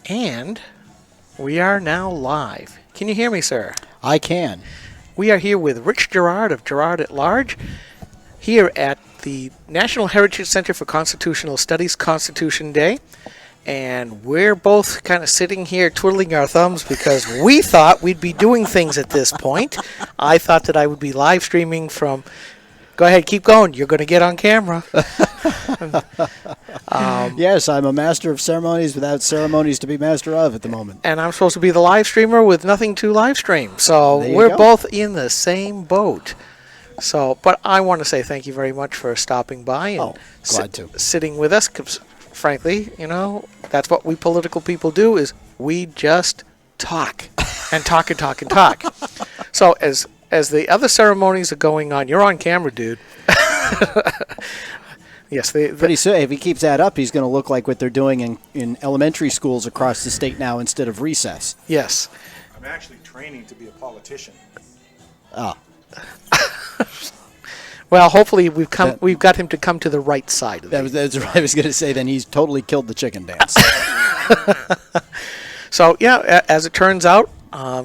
And we are now live. Can you hear me, sir? I can. We are here with Rich Girard of Girard at Large, here at the National Heritage Center for Constitutional Studies, Constitution Day. And we're both kind of sitting here twiddling our thumbs because we thought we'd be doing things at this point. I thought that I would be live streaming from... Go ahead, keep going. You're going to get on camera. Yes, I'm a master of ceremonies without ceremonies to be master of at the moment. And I'm supposed to be the live streamer with nothing to live stream. So we're both in the same boat. So, but I want to say thank you very much for stopping by and glad to. Sitting with us. 'Cause frankly, you know, that's what we political people do, is we just talk and talk and talk and talk. So as the other ceremonies are going on, you're on camera, dude. Yes. Pretty soon, if he keeps that up, he's going to look like what they're doing in elementary schools across the state now instead of recess. Yes. I'm actually training to be a politician. Oh. Well, hopefully we've got him to come to the right side of it. That's what I was going to say. Then he's totally killed the chicken dance. So, yeah, as it turns out,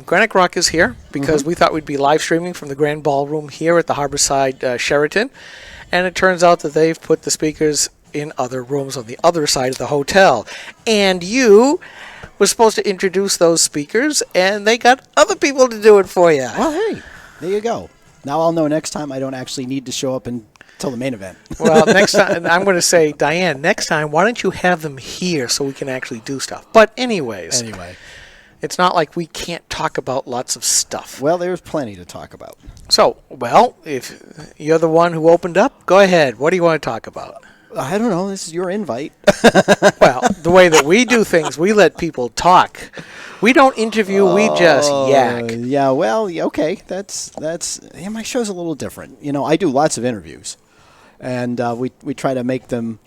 Granite Rock is here because we thought we'd be live streaming from the Grand Ballroom here at the Harborside Sheraton. And it turns out that they've put the speakers in other rooms on the other side of the hotel. And you were supposed to introduce those speakers, and they got other people to do it for you. Well, hey, there you go. Now I'll know next time I don't actually need to show up until the main event. Well, next time, I'm going to say, Diane, next time, why don't you have them here so we can actually do stuff? But anyways, it's not like we can't talk about lots of stuff. Well, there's plenty to talk about. So, well, if you're the one who opened up, go ahead. What do you want to talk about? I don't know. This is your invite. Well, the way that we do things, we let people talk. We don't interview, we just yak. Yeah, well, okay. That's my show's a little different. You know, I do lots of interviews, and we try to make them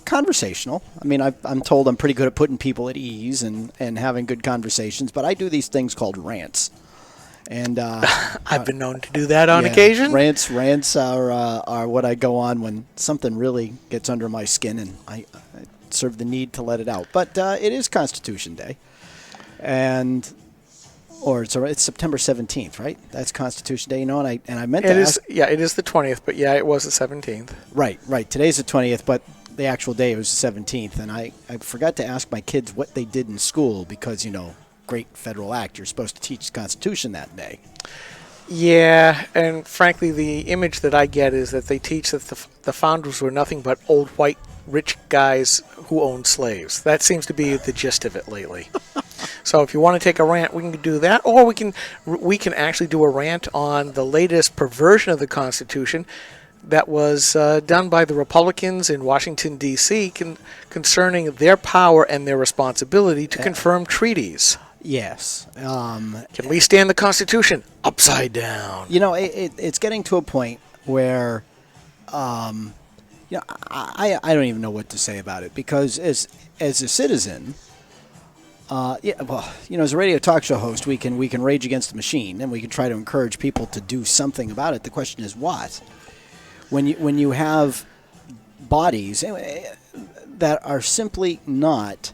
conversational. I mean, I'm told I'm pretty good at putting people at ease and having good conversations, but I do these things called rants. And I've been known to do that on occasion. Rants are what I go on when something really gets under my skin, and I serve the need to let it out. But it is Constitution Day, it's September 17th, right? That's Constitution Day, you know. And I meant to ask. Yeah, it is the 20th, but yeah, it was the 17th. Right. Today's the 20th, but the actual day was the 17th, and I forgot to ask my kids what they did in school because, you know, great federal act, you're supposed to teach the Constitution that day. Yeah, and frankly, the image that I get is that they teach that the founders were nothing but old white rich guys who owned slaves. That seems to be the gist of it lately. So if you want to take a rant, we can do that, or we can actually do a rant on the latest perversion of the Constitution that was done by the Republicans in Washington, D.C., concerning their power and their responsibility to confirm treaties. Yes. Can we stand the Constitution upside down? You know, it's getting to a point where, you know, I don't even know what to say about it, because as a citizen, well, you know, as a radio talk show host, we can rage against the machine, and we can try to encourage people to do something about it. The question is what? When you have bodies that are simply not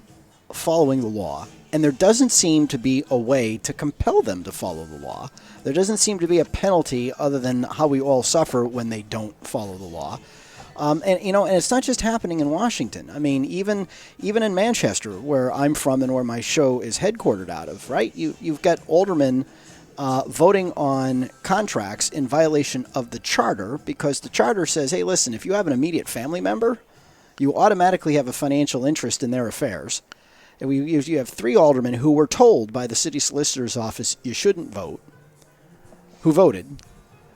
following the law, and there doesn't seem to be a way to compel them to follow the law. There doesn't seem to be a penalty other than how we all suffer when they don't follow the law. And you know, and it's not just happening in Washington. I mean, even in Manchester, where I'm from and where my show is headquartered out of, right? You've got aldermen voting on contracts in violation of the charter, because the charter says, hey, listen, if you have an immediate family member, you automatically have a financial interest in their affairs. And you have 3 aldermen who were told by the city solicitor's office you shouldn't vote, who voted,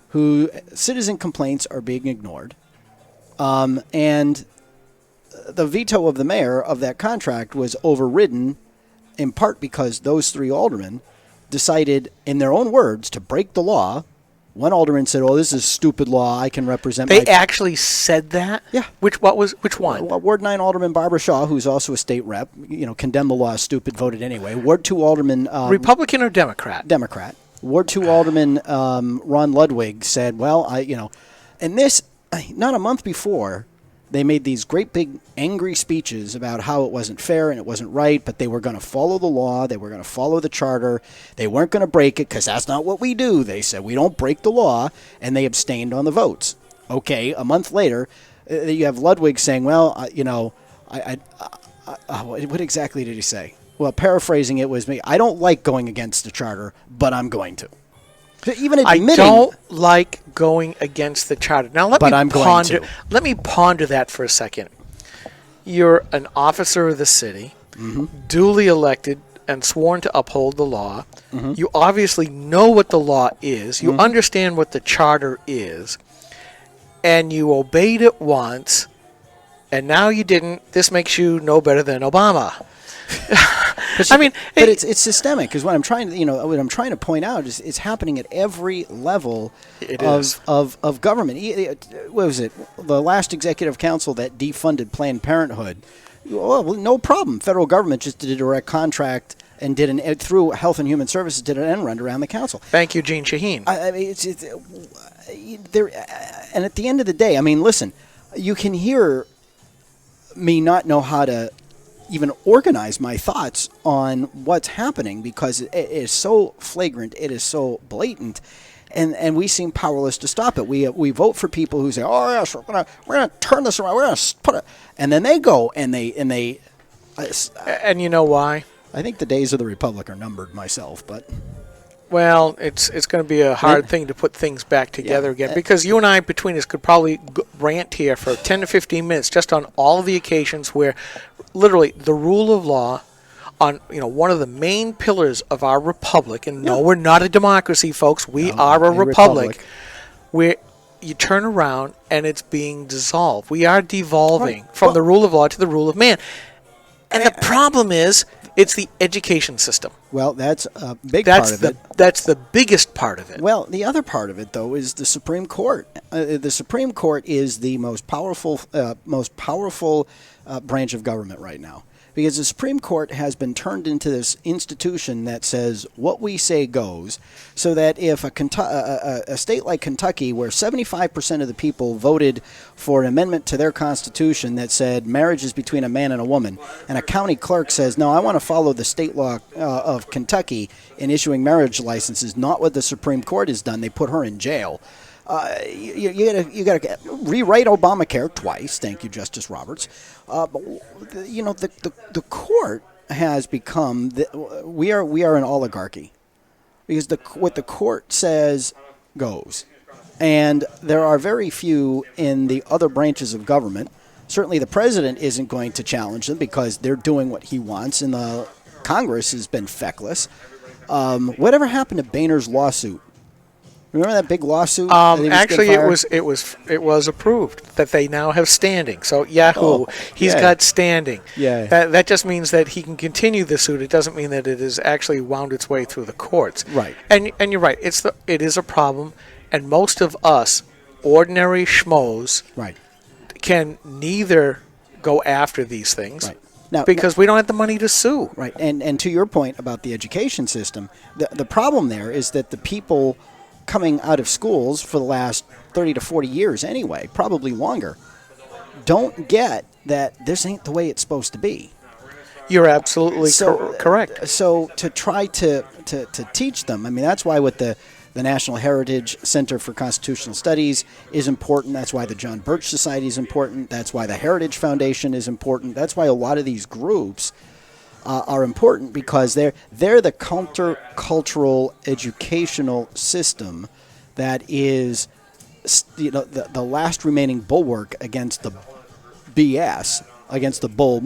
who citizen complaints are being ignored, and the veto of the mayor of that contract was overridden in part because those 3 aldermen decided, in their own words, to break the law. One alderman said, "Oh, this is a stupid law. I can represent." They actually said that? Yeah. Which one? Well, Ward 9 Alderman Barbara Shaw, who's also a state rep, you know, condemned the law as stupid, voted anyway. Ward 2 Alderman Republican or Democrat? Democrat. Ward 2 Alderman Ron Ludwig said, "Well, and this, not a month before, They made these great big angry speeches about how it wasn't fair and it wasn't right, but they were going to follow the law. They were going to follow the charter. They weren't going to break it because that's not what we do. They said we don't break the law, and they abstained on the votes. Okay, a month later, you have Ludwig saying, well, what exactly did he say? Well, paraphrasing it was me. I don't like going against the charter, but I'm going to. Even admitting, I don't like going against the charter. Now let me ponder that for a second. You're an officer of the city, duly elected and sworn to uphold the law. You obviously know what the law is. You understand what the charter is, and you obeyed it once, and now you didn't. This makes you no better than Obama. But it's systemic. Because what I'm trying to point out is it's happening at every level of government. What was it? The last executive council that defunded Planned Parenthood. Well, no problem. Federal government just did a direct contract and through Health and Human Services did an end run around the council. Thank you, Gene Shaheen. I mean, and at the end of the day, I mean, listen, you can hear me not know how to even organize my thoughts on what's happening because it is so flagrant, it is so blatant, and we seem powerless to stop it. We vote for people who say, "Oh yes, we're gonna turn this around, we're gonna put it," and then they go and they. And you know why? I think the days of the Republic are numbered myself, but. Well, it's going to be a hard thing to put things back together again because you and I, between us, could probably rant here for 10 to 15 minutes just on all of the occasions where literally the rule of law on one of the main pillars of our republic, and no, we're not a democracy, folks. We are a republic where you turn around and it's being dissolved. We are devolving from the rule of law to the rule of man. And the problem is it's the education system. Well, that's a big part of it. That's the biggest part of it. Well, the other part of it, though, is the Supreme Court. The Supreme Court is the most powerful branch of government right now. Because the Supreme Court has been turned into this institution that says what we say goes, so that if a state like Kentucky, where 75% of the people voted for an amendment to their constitution that said marriage is between a man and a woman, and a county clerk says, no, I want to follow the state law of Kentucky in issuing marriage licenses, not what the Supreme Court has done. They put her in jail. You got to rewrite Obamacare twice. Thank you, Justice Roberts. The court has become we are an oligarchy because what the court says goes, and there are very few in the other branches of government. Certainly, the president isn't going to challenge them because they're doing what he wants, and the Congress has been feckless. Whatever happened to Boehner's lawsuit? Remember that big lawsuit? Actually, it was approved that they now have standing. So Yahoo, he's got standing. Yeah. That just means that he can continue the suit. It doesn't mean that it has actually wound its way through the courts. Right. And you're right. It is a problem, and most of us, ordinary schmoes, can neither go after these things. Right. Now, because we don't have the money to sue. Right. And to your point about the education system, the problem there is that the people coming out of schools for the last 30 to 40 years anyway, probably longer, don't get that this ain't the way it's supposed to be. You're absolutely correct. So to try to teach them, I mean, that's why with the National Heritage Center for Constitutional Studies is important. That's why the John Birch Society is important. That's why the Heritage Foundation is important. That's why a lot of these groups are important because they're the countercultural educational system that is the last remaining bulwark against the BS, against the bull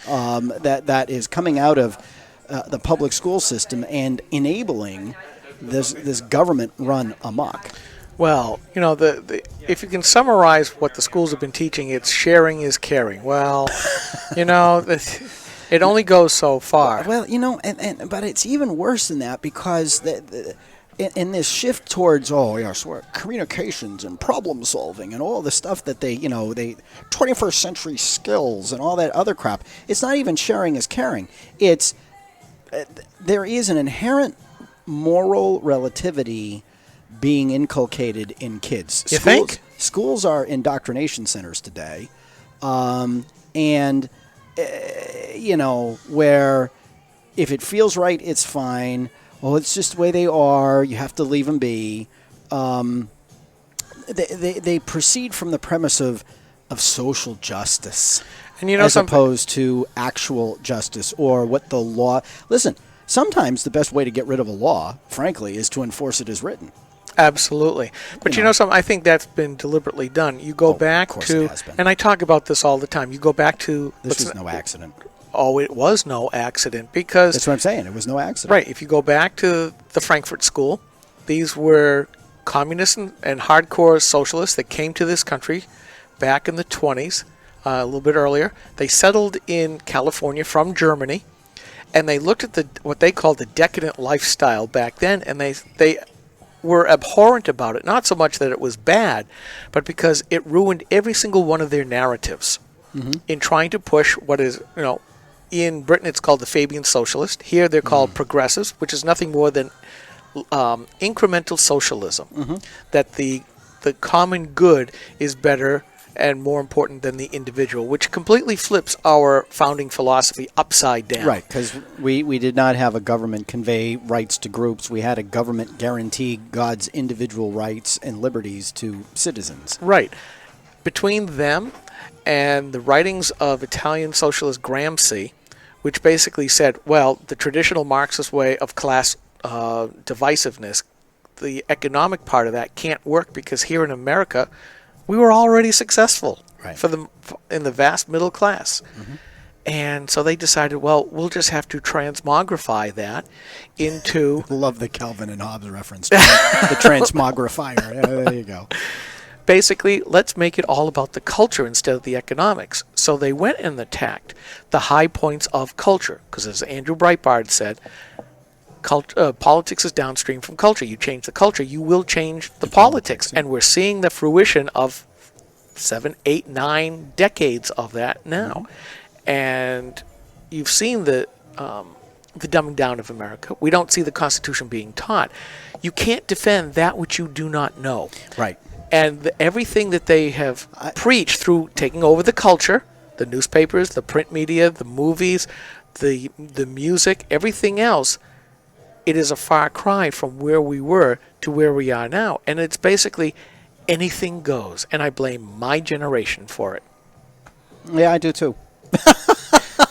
that is coming out of the public school system and enabling this government run amok. Well, if you can summarize what the schools have been teaching, it's sharing is caring. Well, it only goes so far. Well, but it's even worse than that because in this shift towards communications and problem solving and all the stuff that they 21st century skills and all that other crap, it's not even sharing is caring. It's there is an inherent moral relativity being inculcated in kids. You think? Schools are indoctrination centers today. And where if it feels right, it's fine. Oh, it's just the way they are. You have to leave them be. They proceed from the premise of social justice, And you know as something? opposed to actual justice or what the law. Listen, sometimes the best way to get rid of a law, frankly, is to enforce it as written. Absolutely. But you know something? I think that's been deliberately done. You go back of course to, it has been. and I talk about this all the time. You go back to. This was no accident. Oh, it was no accident because. That's what I'm saying. It was no accident. Right. If you go back to the Frankfurt School, these were communists and hardcore socialists that came to this country back in the 20s, a little bit earlier. They settled in California from Germany, and they looked at what they called the decadent lifestyle back then, and they were abhorrent about it. Not so much that it was bad, but because it ruined every single one of their narratives in trying to push what is, in Britain it's called the Fabian Socialist. Here they're called progressives, which is nothing more than incremental socialism. That the common good is better and more important than the individual, which completely flips our founding philosophy upside down. Right, because we did not have a government convey rights to groups. We had a government guarantee God's individual rights and liberties to citizens. Right. Between them and the writings of Italian socialist Gramsci, which basically said, well, the traditional Marxist way of class divisiveness, the economic part of that can't work because here in America, we were already successful in the vast middle class. And so they decided, well, we'll just have to transmogify that into... Love the Calvin and Hobbes reference. The transmogrifier. Yeah, there you go. Basically, let's make it all about the culture instead of the economics. So they went and attacked the high points of culture. Because as Andrew Breitbart said, politics is downstream from culture. You change the culture, you will change the politics. And we're seeing the fruition of 7, 8, 9 decades of that now. And you've seen the dumbing down of America. We don't see the Constitution being taught. You can't defend that which you do not know. Right. And everything that they have preached through taking over the culture, the newspapers, the print media, the movies, the music, everything else, it is a far cry from where we were to where we are now. And it's basically anything goes. And I blame my generation for it. Yeah, I do too.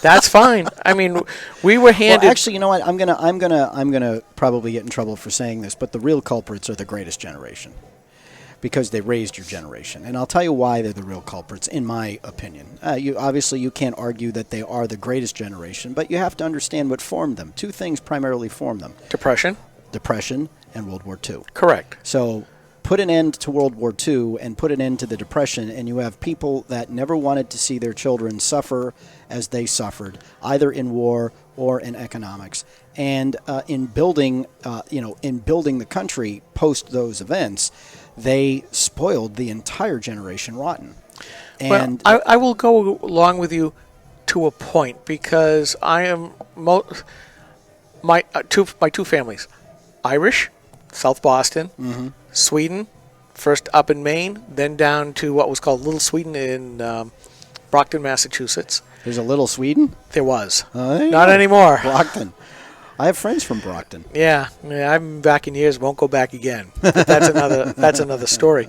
That's fine. I mean, we were handed... Well, actually, you know what? I'm gonna probably get in trouble for saying this, but the real culprits are the greatest generation. Because they raised your generation. And I'll tell you why they're the real culprits, in my opinion. You can't argue that they are the greatest generation, but you have to understand what formed them. Two things primarily formed them. Depression and World War II. Correct. So put an end to World War II and put an end to the Depression, and you have people that never wanted to see their children suffer as they suffered, either in war or in economics. And in building the country post those events, they spoiled the entire generation rotten. And well, I will go along with you to a point because I am my two families, Irish, South Boston, Sweden, first up in Maine, then down to what was called Little Sweden in Brockton, Massachusetts. There's a Little Sweden? There was. Not Not anymore. Brockton. I have friends from Brockton. Yeah, I've been back in years, won't go back again. But that's another story.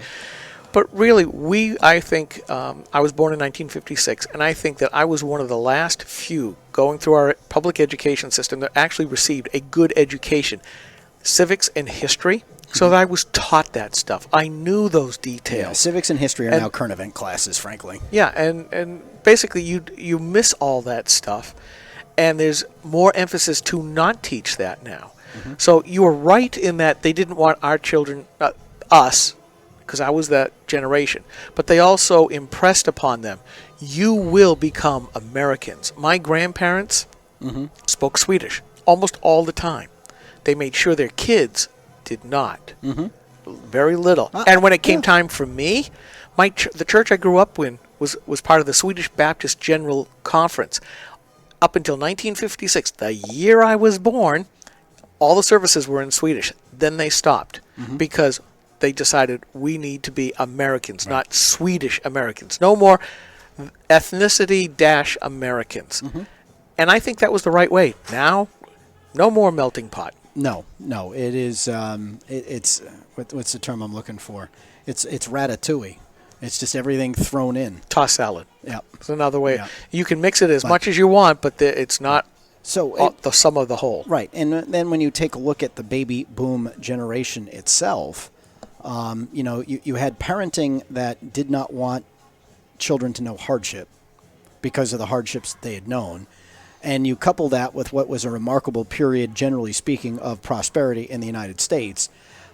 But really, I think, I was born in 1956, and I think that I was one of the last few going through our public education system that actually received a good education, civics and history, so that I was taught that stuff. I knew those details. Yeah, civics and history are now current event classes, frankly. Yeah, and basically you miss all that stuff. And there's more emphasis to not teach that now. So you were right in that they didn't want our children, us, because I was that generation, but they also impressed upon them, you will become Americans. My grandparents spoke Swedish almost all the time. They made sure their kids did not. Very little. And when it came time for me, the church I grew up in was part of the Swedish Baptist General Conference. Up until 1956, the year I was born, all the services were in Swedish. Then they stopped because they decided we need to be Americans, not Swedish Americans. No more ethnicity-Americans. And I think that was the right way. Now, no more melting pot. No, it is. It's what's the term I'm looking for? It's ratatouille. It's just everything thrown in. Toss salad. Yeah, It's another way. Yeah. You can mix it as much as you want, but it's not so the sum of the whole. right. And then when you take a look at the baby boom generation itself, you had parenting that did not want children to know hardship because of the hardships they had known. And you couple that with what was a remarkable period, generally speaking, of prosperity in the United States,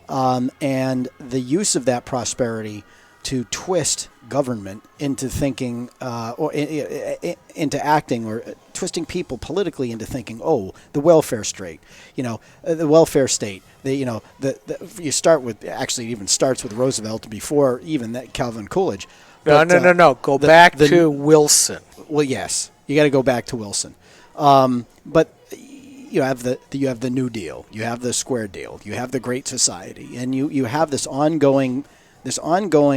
and the use of that prosperity to twist government into thinking or into acting, or twisting people politically into thinking, oh, the welfare state, the welfare state. You start with, actually it even starts with Roosevelt before even that Calvin Coolidge. But, No. Go back to Wilson. Well, yes, you got to go back to Wilson. But you have the New Deal, you have the Square Deal, you have the Great Society, and you have this ongoing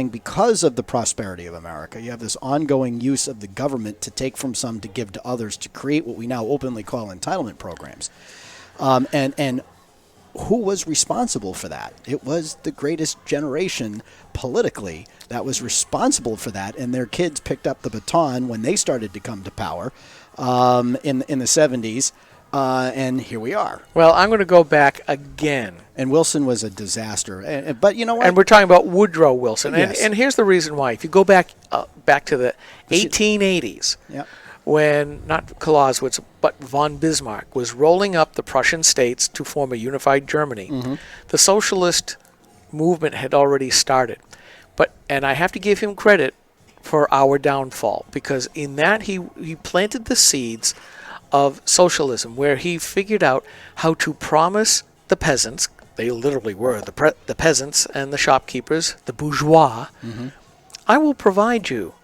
because of the prosperity of America. You have this ongoing use of the government to take from some to give to others to create what we now openly call entitlement programs. And who was responsible for that? It was the greatest generation politically that was responsible for that, and their kids picked up the baton when they started to come to power in the 70s, and here we are. Well, I'm going to go back again. And Wilson was a disaster. But you know what? And we're talking about Woodrow Wilson. Yes. And here's the reason why. If you go back to the 1880s, Yeah. when not Clausewitz, but von Bismarck was rolling up the Prussian states to form a unified Germany, the socialist movement had already started. And I have to give him credit for our downfall, because in that he planted the seeds of socialism, where he figured out how to promise the peasants, they literally were the peasants and the shopkeepers, the bourgeois, I will provide you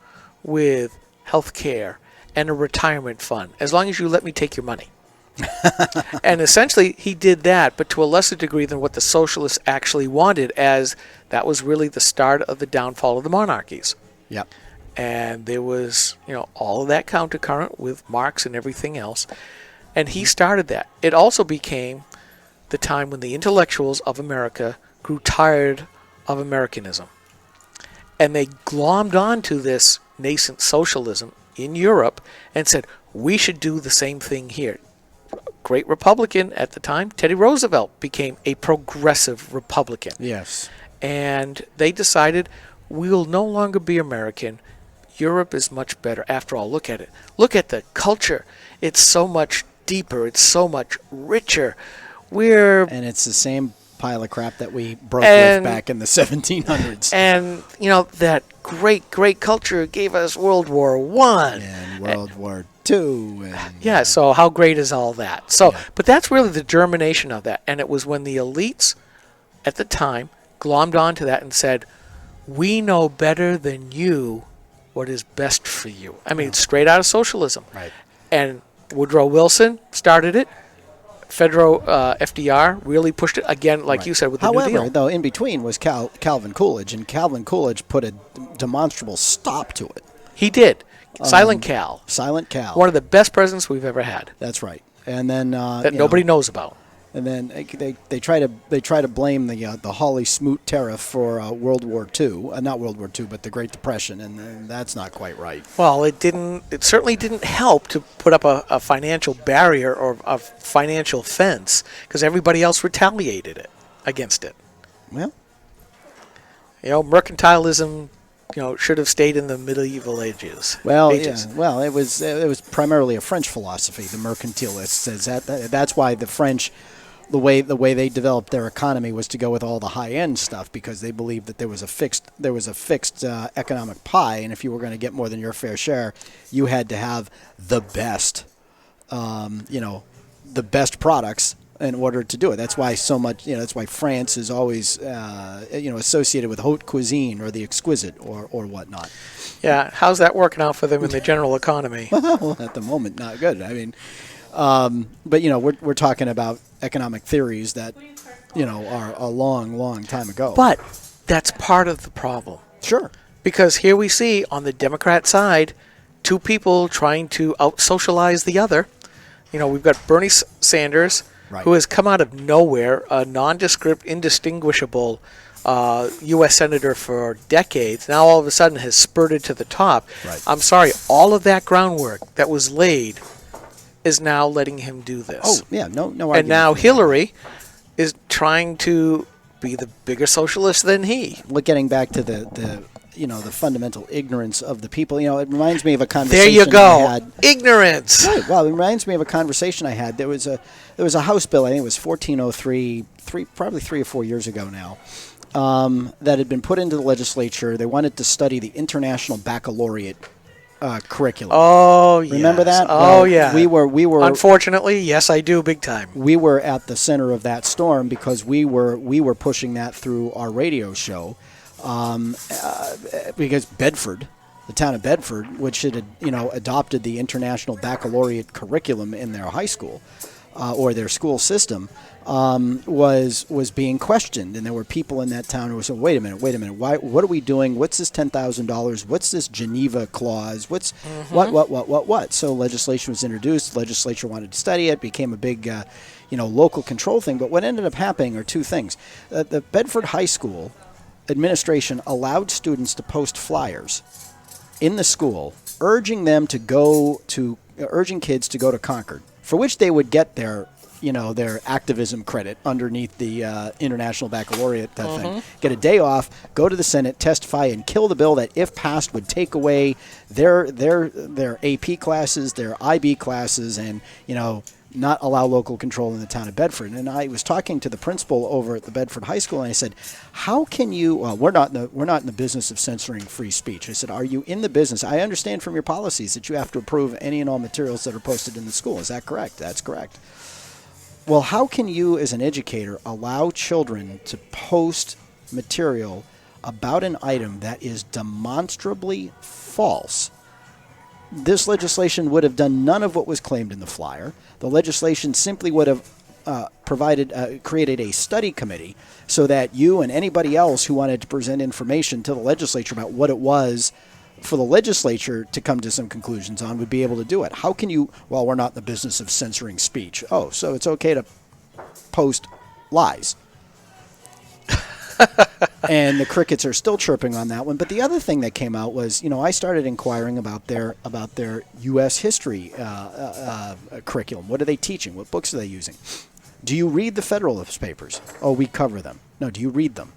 with health care and a retirement fund as long as you let me take your money. And essentially he did that, but to a lesser degree than what the socialists actually wanted, as that was really the start of the downfall of the monarchies. Yep. And there was, all of that countercurrent with Marx and everything else. And he started that. It also became the time when the intellectuals of America grew tired of Americanism. And they glommed onto this nascent socialism in Europe and said, we should do the same thing here. Great Republican at the time, Teddy Roosevelt, became a progressive Republican. Yes. And they decided, we will no longer be American. Europe is much better. After all, look at it. Look at the culture. It's so much deeper. It's so much richer. And it's the same pile of crap that we broke with back in the 1700s. And, that great culture gave us World War I. And World War II. Yeah, so how great is all that? So, but that's really the germination of that. And it was when the elites at the time glommed onto that and said, we know better than you what is best for you. I mean, it's straight out of socialism. Right. And Woodrow Wilson started it. FDR really pushed it, again, like you said, with the New Deal. However, though, in between was Calvin Coolidge, and Calvin Coolidge put a demonstrable stop to it. He did. Silent Cal. Silent Cal. One of the best presidents we've ever had. That's right. And then that nobody knows about. And then they try to blame the Hawley Smoot tariff for World War II, not World War II, but the Great Depression, and that's not quite right. Well, it certainly didn't help to put up a financial barrier or a financial fence, because everybody else retaliated against it. Well, mercantilism, should have stayed in the medieval ages. Well, ages. yeah. Well, it was primarily a French philosophy. The mercantilists says that's why the French. The way they developed their economy was to go with all the high end stuff, because they believed that there was a fixed economic pie, and if you were going to get more than your fair share, you had to have the best, the best products in order to do it. That's why so much. That's why France is always associated with haute cuisine or the exquisite or whatnot. Yeah, how's that working out for them in the general economy? Well, at the moment, not good. I mean. But we're talking about economic theories that are a long time ago. But that's part of the problem. Sure. Because here we see on the Democrat side, two people trying to out-socialize the other. You know, we've got Bernie Sanders, Right. who has come out of nowhere, a nondescript, indistinguishable U.S. senator for decades, now all of a sudden has spurted to the top. Right. I'm sorry, all of that groundwork that was laid is now letting him do this. Oh, yeah, no argument. And now Hillary is trying to be the bigger socialist than he. Well, getting back to the fundamental ignorance of the people, it reminds me of a There conversation you I go. had. Ignorance. Right. Well, it reminds me of a conversation I had. There was a House bill, I think it was 1403, probably 3 or 4 years ago now, that had been put into the legislature. They wanted to study the International Baccalaureate curriculum. Oh, yes. Remember that? Oh, Well, yeah. We were. Unfortunately, yes, I do, big time. We were at the center of that storm because we were pushing that through our radio show, because Bedford, the town of Bedford, which had adopted the International Baccalaureate curriculum in their high school or their school system, was being questioned, and there were people in that town who were saying, "Wait a minute, what are we doing? What's this $10,000? What's this Geneva clause? What's what?" So legislation was introduced. The legislature wanted to study it. Became a big, local control thing. But what ended up happening are two things: the Bedford High School administration allowed students to post flyers in the school urging kids to go to Concord, for which they would get their activism credit underneath the International Baccalaureate thing. Get a day off, go to the Senate, testify, and kill the bill that, if passed, would take away their AP classes, their IB classes, and not allow local control in the town of Bedford. And I was talking to the principal over at the Bedford High School, and I said, "How can you? We're not in the business of censoring free speech." I said, "Are you in the business? I understand from your policies that you have to approve any and all materials that are posted in the school. Is that correct?" "That's correct." "Well, how can you, as an educator, allow children to post material about an item that is demonstrably false?" This legislation would have done none of what was claimed in the flyer. The legislation simply would have created a study committee so that you and anybody else who wanted to present information to the legislature about what it was for the legislature to come to some conclusions on would be able to do it. How can you, well, we're not in the business of censoring speech. Oh, so it's okay to post lies. And the crickets are still chirping on that one. But the other thing that came out was, I started inquiring about their U.S. history curriculum. What are they teaching? What books are they using? Do you read the Federalist Papers? Oh, we cover them. No, do you read them?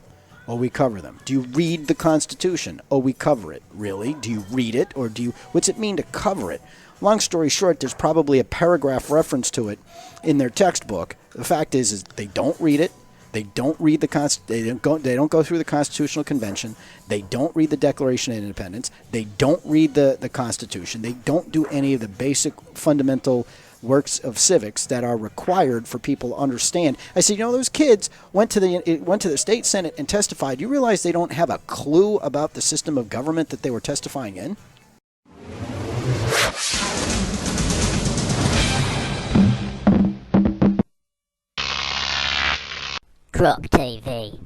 Oh, we cover them. Do you read the Constitution? Oh, we cover it. Really? Do you read it? Or what's it mean to cover it? Long story short, there's probably a paragraph reference to it in their textbook. The fact is they don't read it. They don't read they don't go through the Constitutional Convention. They don't read the Declaration of Independence. They don't read the Constitution. They don't do any of the basic fundamental works of civics that are required for people to understand. I said, those kids went to the state senate and testified. You realize they don't have a clue about the system of government that they were testifying in? Croc TV.